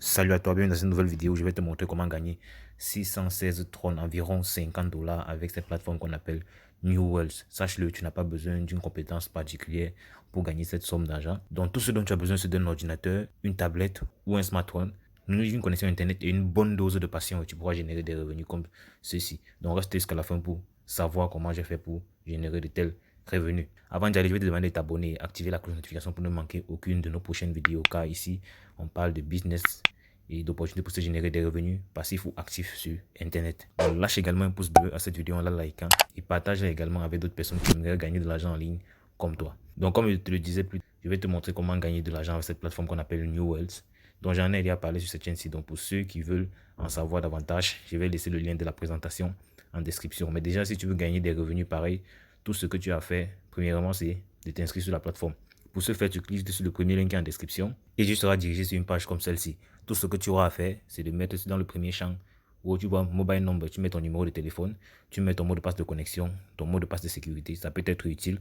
Salut à toi, bienvenue dans cette nouvelle vidéo où je vais te montrer comment gagner 616 trônes, environ 50 dollars avec cette plateforme qu'on appelle New Wealth. Sache-le, tu n'as pas besoin d'une compétence particulière pour gagner cette somme d'argent. Donc tout ce dont tu as besoin, c'est d'un ordinateur, une tablette ou un smartphone, une connexion internet et une bonne dose de passion et tu pourras générer des revenus comme ceci. Donc reste jusqu'à la fin pour savoir comment j'ai fait pour générer de tels revenus. Avant d'y aller, je vais te demander de t'abonner et activer la cloche de notification pour ne manquer aucune de nos prochaines vidéos car ici, on parle de business et d'opportunités pour se générer des revenus passifs ou actifs sur Internet. Donc, lâche également un pouce bleu à cette vidéo en la likant et partage également avec d'autres personnes qui aimeraient gagner de l'argent en ligne comme toi. Donc, comme je te le disais plus, je vais te montrer comment gagner de l'argent avec cette plateforme qu'on appelle New Wealth, dont j'en ai déjà parlé sur cette chaîne-ci. Donc, pour ceux qui veulent en savoir davantage, je vais laisser le lien de la présentation en description. Mais déjà, si tu veux gagner des revenus pareils, tout ce que tu as fait, premièrement, c'est de t'inscrire sur la plateforme. Pour ce faire, tu cliques sur le premier lien qui est en description et tu seras dirigé sur une page comme celle-ci. Tout ce que tu auras à faire, c'est de mettre dans le premier champ où tu vois mobile number, tu mets ton numéro de téléphone, tu mets ton mot de passe de connexion, ton mot de passe de sécurité. Ça peut être utile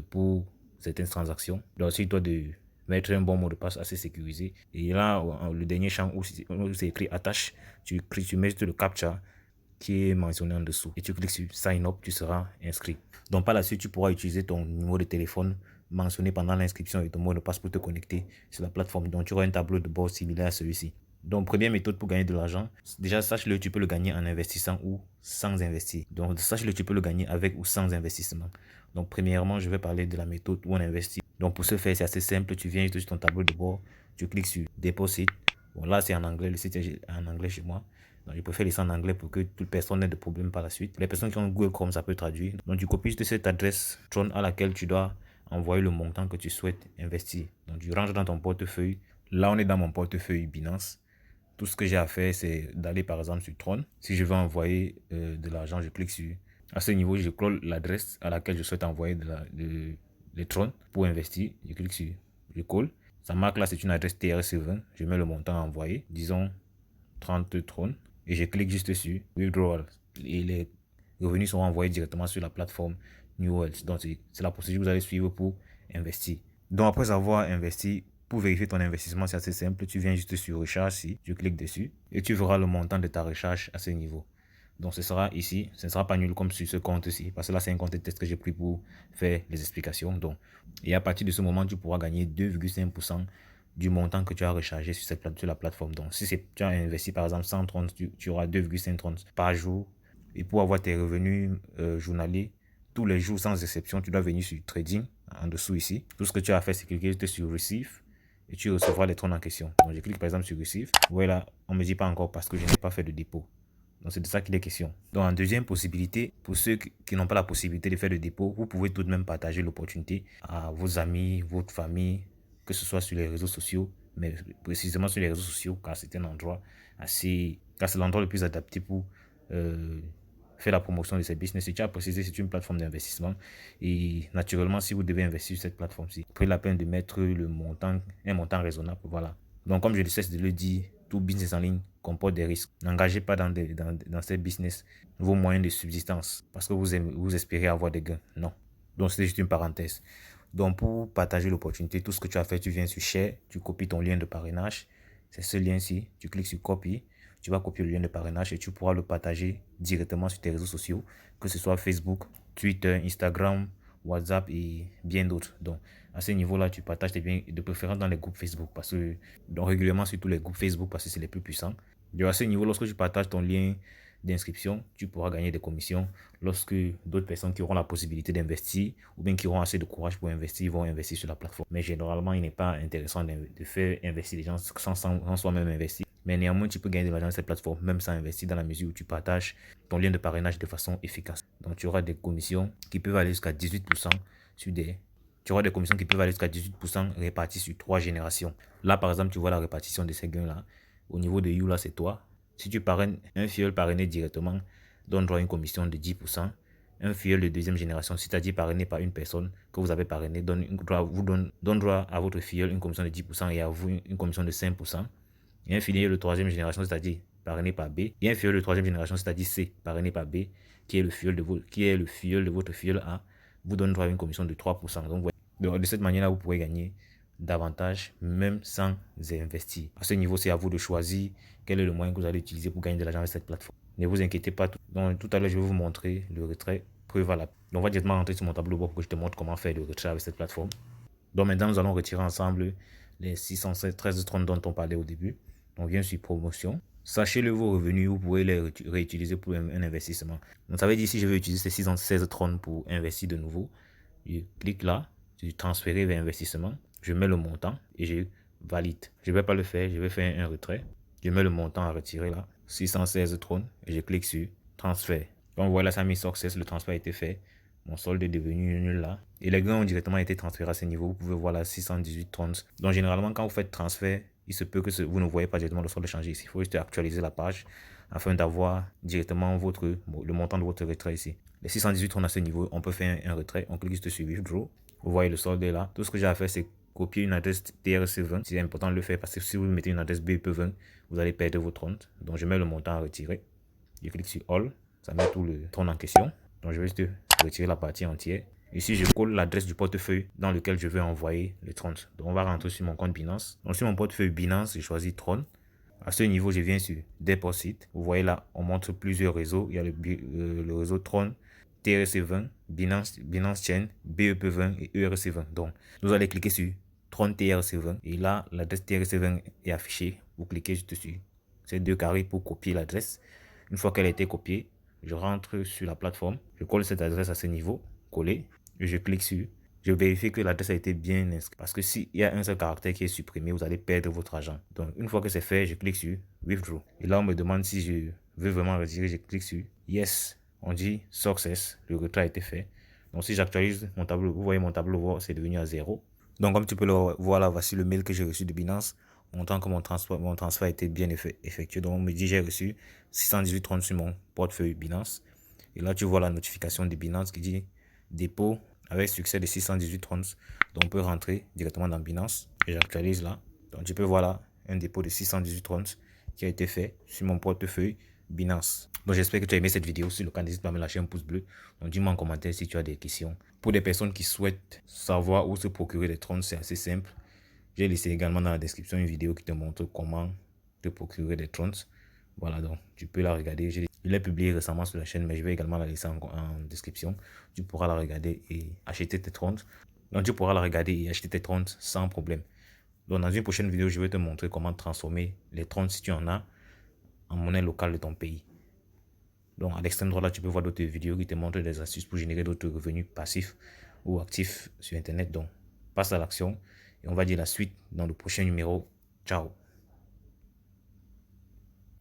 pour certaines transactions. Donc, assure-toi de mettre un bon mot de passe assez sécurisé. Et là, le dernier champ où c'est écrit attache, tu mets sur le captcha qui est mentionné en dessous et tu cliques sur sign up, tu seras inscrit. Donc par la suite, tu pourras utiliser ton numéro de téléphone mentionné pendant l'inscription et ton mot de passe pour te connecter sur la plateforme. Donc tu auras un tableau de bord similaire à celui-ci. Donc première méthode pour gagner de l'argent, déjà sache-le, tu peux le gagner en investissant ou sans investir. Donc sache-le, tu peux le gagner avec ou sans investissement. Donc premièrement, je vais parler de la méthode où on investit. Donc pour ce faire, c'est assez simple, tu viens sur ton tableau de bord, tu cliques sur Deposit. Bon là c'est en anglais, le site est en anglais chez moi. Donc, je préfère laisser en anglais pour que toute personne n'ait de problème par la suite. Les personnes qui ont Google Chrome, ça peut traduire. Donc, tu copies juste cette adresse Tron à laquelle tu dois envoyer le montant que tu souhaites investir. Donc, tu ranges dans ton portefeuille. Là, on est dans mon portefeuille Binance. Tout ce que j'ai à faire, c'est d'aller par exemple sur Tron. Si je veux envoyer de l'argent, je clique sur. À ce niveau, je colle l'adresse à laquelle je souhaite envoyer les Tron pour investir. Je clique sur. Je colle. Ça marque là, c'est une adresse TRC20. Je mets le montant à envoyer. Disons 30 Tron. Et je clique juste sur Withdrawal. Et les revenus seront envoyés directement sur la plateforme New Wealth. Donc, c'est la procédure que vous allez suivre pour investir. Donc, après avoir investi, pour vérifier ton investissement, c'est assez simple. Tu viens juste sur Recharge ici, tu cliques dessus et tu verras le montant de ta recharge à ce niveau. Donc, ce sera ici. Ce ne sera pas nul comme sur ce compte-ci. Parce que là, c'est un compte de test que j'ai pris pour faire les explications. Donc, et à partir de ce moment, tu pourras gagner 2,5% du montant que tu as rechargé sur la plateforme. Donc, si tu as investi par exemple 130, tu auras 2,530 par jour. Et pour avoir tes revenus journaliers, tous les jours sans exception, tu dois venir sur Trading, en dessous ici. Tout ce que tu as fait, c'est cliquer sur Receive et tu recevras les trônes en question. Donc, je clique par exemple sur Receive. Voilà, on ne me dit pas encore parce que je n'ai pas fait de dépôt. Donc, c'est de ça qu'il est question. Donc, en deuxième possibilité, pour ceux qui n'ont pas la possibilité de faire de dépôt, vous pouvez tout de même partager l'opportunité à vos amis, votre famille, que ce soit sur les réseaux sociaux, mais précisément sur les réseaux sociaux, car c'est un endroit car c'est l'endroit le plus adapté pour faire la promotion de ces business. Et tu as précisé, c'est une plateforme d'investissement. Et naturellement, si vous devez investir sur cette plateforme-ci, prenez la peine de mettre un montant raisonnable. Voilà. Donc, comme je ne cesse de le dire, tout business en ligne comporte des risques. N'engagez pas dans ces business vos moyens de subsistance parce que vous espérez avoir des gains. Non. Donc, c'est juste une parenthèse. Donc, pour partager l'opportunité, tout ce que tu as fait, tu viens sur Share, tu copies ton lien de parrainage. C'est ce lien-ci. Tu cliques sur Copy. Tu vas copier le lien de parrainage et tu pourras le partager directement sur tes réseaux sociaux, que ce soit Facebook, Twitter, Instagram, WhatsApp et bien d'autres. Donc, à ce niveau-là, tu partages tes biens de préférence dans les groupes Facebook parce que, donc régulièrement sur tous les groupes Facebook parce que c'est les plus puissants. Donc, à ce niveau, lorsque tu partages ton lien d'inscription, tu pourras gagner des commissions lorsque d'autres personnes qui auront la possibilité d'investir ou bien qui auront assez de courage pour investir vont investir sur la plateforme. Mais généralement, il n'est pas intéressant de faire investir les gens sans soi-même investir. Mais néanmoins, tu peux gagner de l'argent sur cette plateforme même sans investir dans la mesure où tu partages ton lien de parrainage de façon efficace. Donc, tu auras des commissions qui peuvent aller jusqu'à 18% sur des tu auras des commissions qui peuvent aller jusqu'à 18% réparties sur 3 générations. Là, par exemple, tu vois la répartition de ces gains-là. Au niveau de You, là, c'est toi. Si tu parraines un filleul parrainé directement, donne droit à une commission de 10%. Un filleul de deuxième génération, c'est-à-dire parrainé par une personne que vous avez parrainé, donne droit à votre filleul une commission de 10% et à vous une commission de 5%. Et un filleul de troisième génération, c'est-à-dire parrainé par B. Et un filleul de troisième génération, c'est-à-dire C, parrainé par B, qui est le filleul de votre filleul A, vous donne droit à une commission de 3%. Donc, de cette manière-là, vous pourrez gagner davantage, même sans investir. À ce niveau, c'est à vous de choisir quel est le moyen que vous allez utiliser pour gagner de l'argent avec cette plateforme. Ne vous inquiétez pas. Donc, tout à l'heure, je vais vous montrer le retrait prévalable. Donc, on va directement rentrer sur mon tableau de bord pour que je te montre comment faire le retrait avec cette plateforme. Donc, maintenant, nous allons retirer ensemble les 613,30 dont on parlait au début. On vient sur promotion. Sachez-le, vos revenus, vous pouvez les réutiliser pour un investissement. Donc, ça veut dire si je veux utiliser ces 616,30 pour investir de nouveau, je clique là, je transférer vers investissement, je mets le montant et je valide. Je ne vais pas le faire, je vais faire un retrait. Je mets le montant à retirer là, 616,30 et je clique sur transfert. Donc voilà, ça a mis success, le transfert a été fait. Mon solde est devenu nul là. Et les gains ont directement été transférés à ce niveau. Vous pouvez voir là 618,30. Donc généralement, quand vous faites transfert, il se peut que vous ne voyez pas directement le solde changer ici. Il faut juste actualiser la page afin d'avoir directement le montant de votre retrait ici. Les 618,30 à ce niveau, on peut faire un retrait. On clique juste sur Withdraw. Vous voyez le solde est là. Tout ce que j'ai à faire, c'est copier une adresse TRC20. C'est important de le faire parce que si vous mettez une adresse BEP20, vous allez perdre votre compte. Donc je mets le montant à retirer. Je clique sur All. Ça met tout le compte en question. Donc je vais juste retirer la partie entière. Ici, je colle l'adresse du portefeuille dans lequel je veux envoyer les 30. Donc, on va rentrer sur mon compte Binance. Donc, sur mon portefeuille Binance, j'ai choisi Tron. À ce niveau, je viens sur Deposit. Vous voyez là, on montre plusieurs réseaux. Il y a le réseau Tron, TRC20, Binance Chain, BEP20 et ERC20. Donc, vous allez cliquer sur Tron TRC20. Et là, l'adresse TRC20 est affichée. Vous cliquez juste dessus. Ces deux carrés pour copier l'adresse. Une fois qu'elle a été copiée, je rentre sur la plateforme. Je colle cette adresse à ce niveau. Coller. Et je clique sur. Je vérifie que l'adresse a été bien inscrite. Parce que s'il y a un seul caractère qui est supprimé, vous allez perdre votre argent. Donc, une fois que c'est fait, je clique sur Withdraw. Et là, on me demande si je veux vraiment retirer. Je clique sur Yes. On dit Success. Le retrait a été fait. Donc, si j'actualise mon tableau, vous voyez mon tableau, c'est devenu à 0. Donc, comme tu peux le voir là, voici le mail que j'ai reçu de Binance, montrant que mon transfert a été bien effectué. Donc, on me dit j'ai reçu 618,30 sur mon portefeuille Binance. Et là, tu vois la notification de Binance qui dit dépôt avec succès de 618,30. Donc, on peut rentrer directement dans Binance. Et j'actualise là. Donc, tu peux voir là un dépôt de 618,30 qui a été fait sur mon portefeuille Binance. Donc, j'espère que tu as aimé cette vidéo. Si le cas, n'hésite pas à me lâcher un pouce bleu. Donc, dis-moi en commentaire si tu as des questions. Pour des personnes qui souhaitent savoir où se procurer des trônes, c'est assez simple. J'ai laissé également dans la description une vidéo qui te montre comment te procurer des trônes. Voilà, donc tu peux la regarder. Je l'ai publié récemment sur la chaîne, mais je vais également la laisser en description. Tu pourras la regarder et acheter tes trônes. Donc tu pourras la regarder et acheter tes trônes sans problème. Donc dans une prochaine vidéo, je vais te montrer comment transformer les trônes, si tu en as, en monnaie locale de ton pays. Donc à l'extrême droite là, tu peux voir d'autres vidéos qui te montrent des astuces pour générer d'autres revenus passifs ou actifs sur Internet. Donc passe à l'action et on va dire la suite dans le prochain numéro. Ciao.